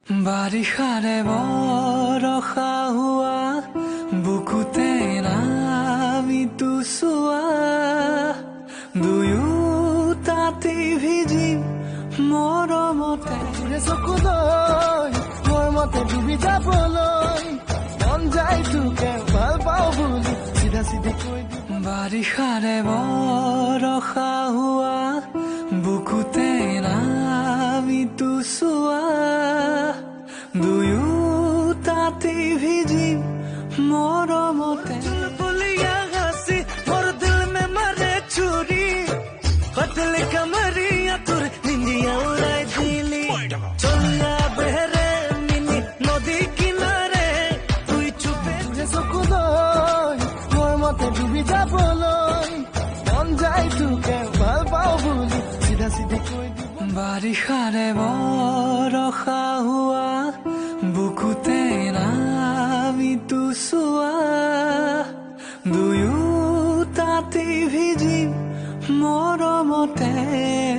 বাৰিষাৰে বৰষা হোৱা বুকুতে নামিতো চোৱা দুয়োটাতে ভিজিম মৰমতে চকুলৈ মোৰ মতে ডুবি যাবলৈ মন যায় তোকে ভাল পাওঁ বুলি চিধা চিধি কৈ বাৰিষাৰে বৰষা হোৱা বুকুতে নামিতো চোৱা দুয়োটাতে ভিজিম মৰমতে बुलिया हंसी और दिल में मरे छुरी बदल कमरिया तुर निंदिया उड़ाए दिली चलिया बहरे मिनी नदी किनारे তুই চুপে চকুলৈ মোৰ মতে ডুবি যাবলৈ মন যায় তোকে ভাল পাওঁ বুলি চিধা চিধি কৈ বাৰিষাৰে বৰষা হোৱা বুকুতে নামিতো চোৱা দুয়োটাতে ভিজিম মৰমতে